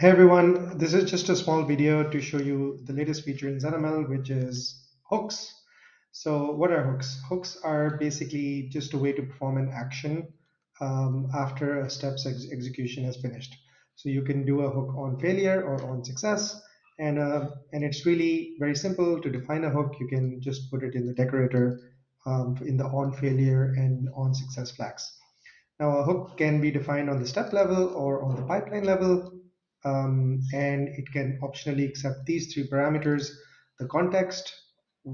Hey everyone, this is just a small video to show you the latest feature in ZenML, which is hooks. So what are hooks? Hooks are basically just a way to perform an action after a step's execution has finished. So you can do a hook on failure or on success, and it's really very simple to define a hook. You can just put it in the decorator in the on failure and on success flags. Now, a hook can be defined on the step level or on the pipeline level, and it can optionally accept these three parameters: the context,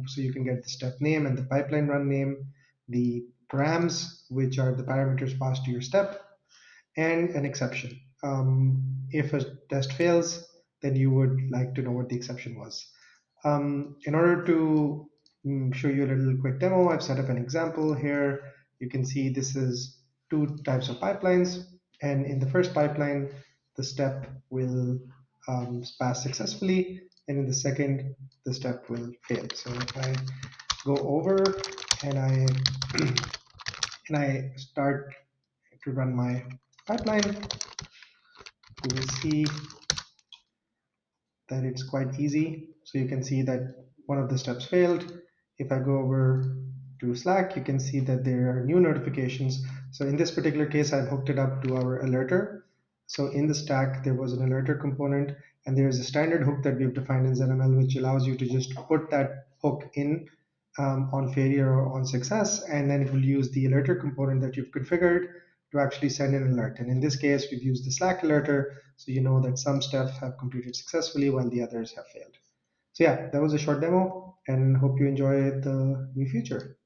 so you can get the step name and the pipeline run name, the params, which are the parameters passed to your step, and an exception. If a test fails, then you would like to know what the exception was. In order to show you a little quick demo, I've set up an example here. You can see this is two types of pipelines. And in the first pipeline, the step will pass successfully. And in the second, the step will fail. So if I go over and I and I start to run my pipeline, you will see that it's quite easy. So you can see that one of the steps failed. If I go over to Slack, you can see that there are new notifications. So in this particular case, I've hooked it up to our alerter. So in the stack, there was an alerter component, and there's a standard hook that we've defined in ZenML, which allows you to just put that hook in on failure or on success, and then it will use the alerter component that you've configured to actually send an alert. And in this case, we've used the Slack alerter, so you know that some steps have completed successfully while the others have failed. So yeah, that was a short demo, and hope you enjoy the new feature.